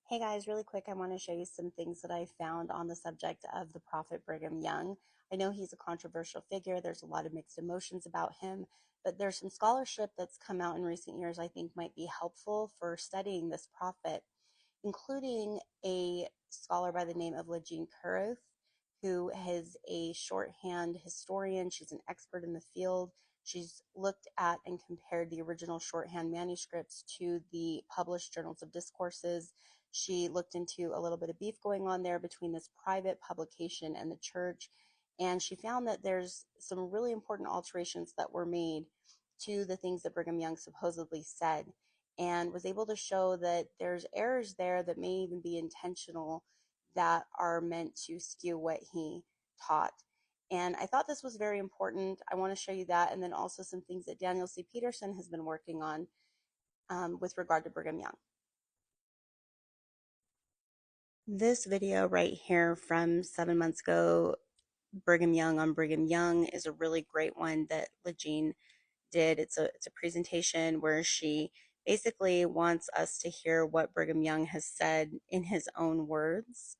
Hey guys, really quick, I want to show you some things that I found on the subject of the prophet Brigham Young. I know he's a controversial figure. There's a lot of mixed emotions about him, but there's some scholarship that's come out in recent years I think might be helpful for studying this prophet, including a scholar by the name of LaJean Carruth, who is a shorthand historian. She's an expert in the field. She's looked at and compared the original shorthand manuscripts to the published journals of discourses. She looked into a little bit of beef going on there between this private publication and the church. And she found that there's some really important alterations that were made to the things that Brigham Young supposedly said, and was able to show that there's errors there that may even be intentional that are meant to skew what he taught. And I thought this was very important. I want to show you that, and then also some things that Daniel C. Peterson has been working on with regard to Brigham Young. This video right here from 7 months ago, Brigham Young on Brigham Young, is a really great one that LaJean did. It's a presentation where she basically wants us to hear what Brigham Young has said in his own words.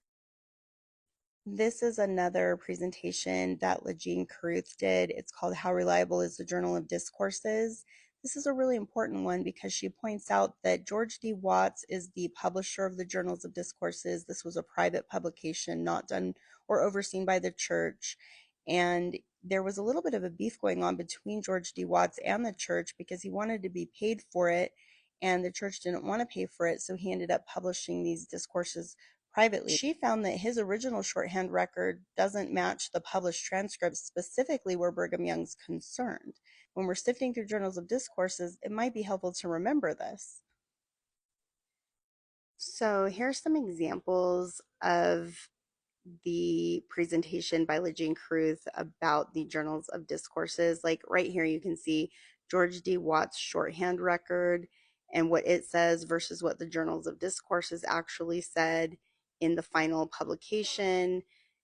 This is another presentation that LaJean Carruth did. It's called How Reliable is the Journal of Discourses? This is a really important one because she points out that George D. Watts is the publisher of the Journals of Discourses. This was a private publication, not done or overseen by the church. And there was a little bit of a beef going on between George D. Watts and the church because he wanted to be paid for it, and the church didn't want to pay for it, so he ended up publishing these discourses privately. She found that his original shorthand record doesn't match the published transcripts, specifically where Brigham Young's concerned. When we're sifting through journals of discourses, it might be helpful to remember this. So here's some examples of the presentation by LaJean Carruth about the journals of discourses. Like right here, you can see George D. Watts' shorthand record and what it says versus what the journals of discourses actually said in the final publication.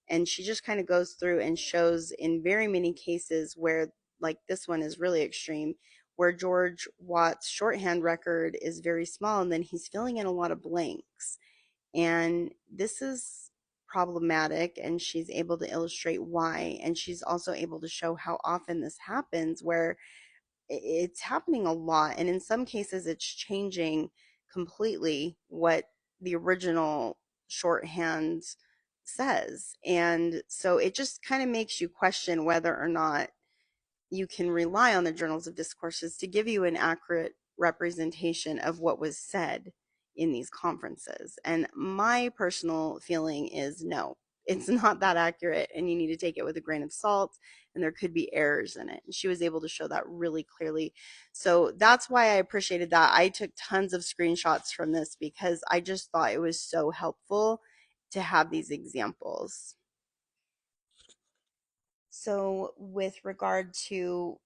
And she just kind of goes through and shows in very many cases where, like this one is really extreme, where George Watts' shorthand record is very small and then he's filling in a lot of blanks. And this is problematic, and she's able to illustrate why. And she's also able to show how often this happens, where it's happening a lot. And in some cases, it's changing completely what the original shorthand says. And so it just kind of makes you question whether or not you can rely on the journals of discourses to give you an accurate representation of what was said in these conferences. And my personal feeling is no, it's not that accurate, and you need to take it with a grain of salt, and there could be errors in it. And she was able to show that really clearly. So that's why I appreciated that. I took tons of screenshots from this because I just thought it was so helpful to have these examples. So with regard to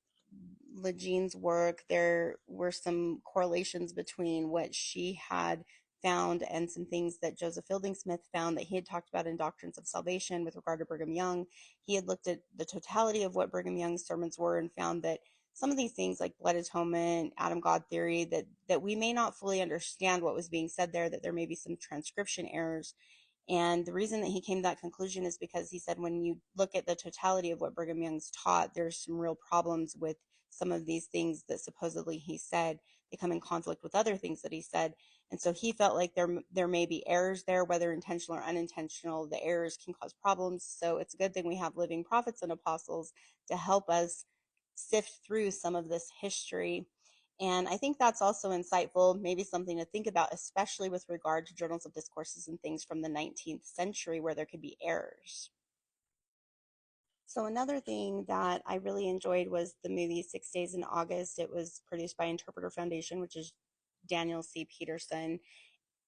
LaJean's work, there were some correlations between what she had found and some things that Joseph Fielding Smith found that he had talked about in Doctrines of Salvation with regard to Brigham Young. He had looked at the totality of what Brigham Young's sermons were and found that some of these things like blood atonement, Adam God theory, that we may not fully understand what was being said there, that there may be some transcription errors. And the reason that he came to that conclusion is because he said when you look at the totality of what Brigham Young's taught, there's some real problems with some of these things that supposedly he said. They come in conflict with other things that he said. And so he felt like there may be errors there, whether intentional or unintentional. The errors can cause problems. So it's a good thing we have living prophets and apostles to help us sift through some of this history. And I think that's also insightful, maybe something to think about, especially with regard to journals of discourses and things from the 19th century where there could be errors. So another thing that I really enjoyed was the movie 6 Days in August. It was produced by Interpreter Foundation, which is Daniel C. Peterson,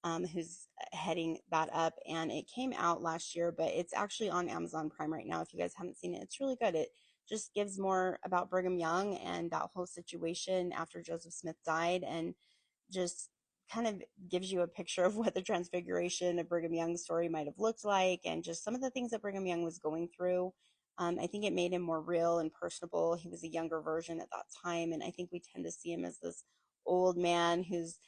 who's heading that up. And it came out last year, but it's actually on Amazon Prime right now. If you guys haven't seen it, it's really good. It just gives more about Brigham Young and that whole situation after Joseph Smith died, and just kind of gives you a picture of what the transfiguration of Brigham Young's story might have looked like, and just some of the things that Brigham Young was going through. I think it made him more real and personable. He was a younger version at that time, and I think we tend to see him as this old man who's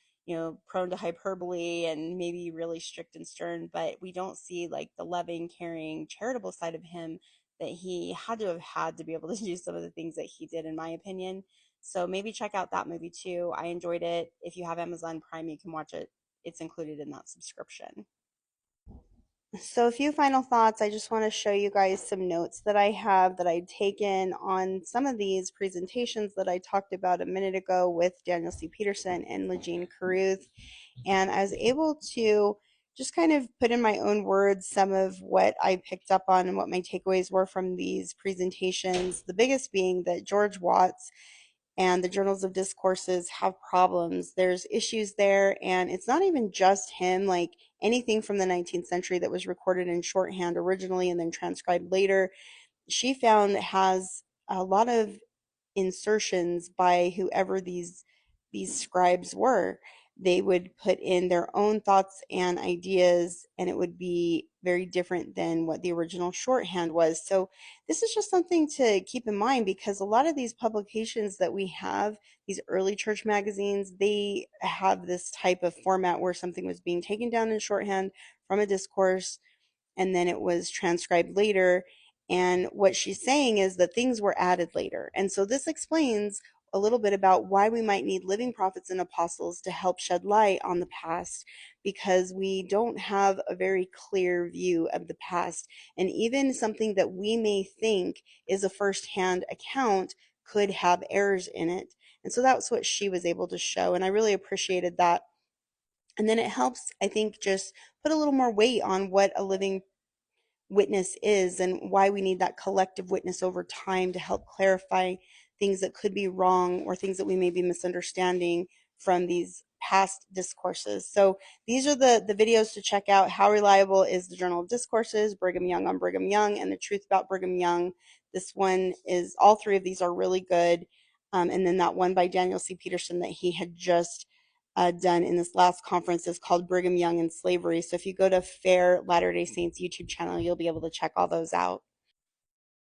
prone to hyperbole and maybe really strict and stern, but we don't see like the loving, caring, charitable side of him that he had to be able to do some of the things that he did, in my opinion. So maybe check out that movie too. I enjoyed it. If you have Amazon Prime, you can watch it. It's included in that subscription. So, a few final thoughts. I just want to show you guys some notes that I have that I'd taken on some of these presentations that I talked about a minute ago with Daniel C. Peterson and LaJean Carruth. And I was able to just kind of put in my own words some of what I picked up on and what my takeaways were from these presentations. The biggest being that George Watts and the Journals of Discourses have problems. There's issues there, and it's not even just him. Like anything from the 19th century that was recorded in shorthand originally and then transcribed later, she found has a lot of insertions by whoever these scribes were. They would put in their own thoughts and ideas, and it would be very different than what the original shorthand was. So this is just something to keep in mind, because a lot of these publications that we have, these early church magazines, they have this type of format where something was being taken down in shorthand from a discourse and then it was transcribed later. And what she's saying is that things were added later. And so this explains a little bit about why we might need living prophets and apostles to help shed light on the past, because we don't have a very clear view of the past. And even something that we may think is a first-hand account could have errors in it. And so that's what she was able to show. And I really appreciated that. And then it helps, I think, just put a little more weight on what a living witness is and why we need that collective witness over time to help clarify things that could be wrong or things that we may be misunderstanding from these past discourses. So these are the videos to check out. How reliable is the Journal of Discourses, Brigham Young on Brigham Young, and the Truth About Brigham Young. This one is, all three of these are really good. And then that one by Daniel C. Peterson that he had just done in this last conference is called Brigham Young and Slavery. So if you go to Fair Latter-day Saints YouTube channel, you'll be able to check all those out.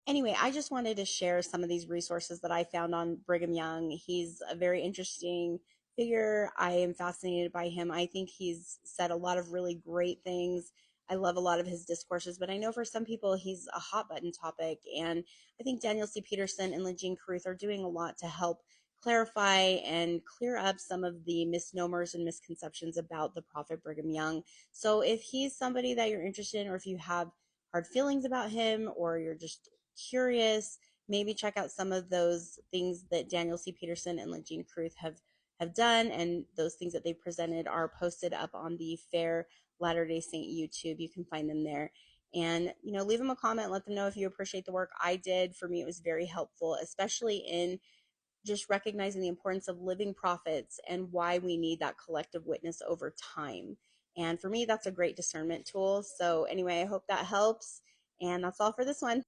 Anyway, I just wanted to share some of these resources that I found on Brigham Young. He's a very interesting figure. I am fascinated by him. I think he's said a lot of really great things. I love a lot of his discourses, but I know for some people he's a hot button topic. And I think Daniel C. Peterson and LaJean Carruth are doing a lot to help clarify and clear up some of the misnomers and misconceptions about the prophet Brigham Young. So if he's somebody that you're interested in, or if you have hard feelings about him, or you're just curious, maybe check out some of those things that Daniel C. Peterson and LaJean Carruth have done, and those things that they presented are posted up on the Fair Latter-day Saint YouTube. You can find them there. And, leave them a comment, let them know if you appreciate the work I did. For me, it was very helpful, especially in just recognizing the importance of living prophets and why we need that collective witness over time. And for me, that's a great discernment tool. So anyway, I hope that helps. And that's all for this one.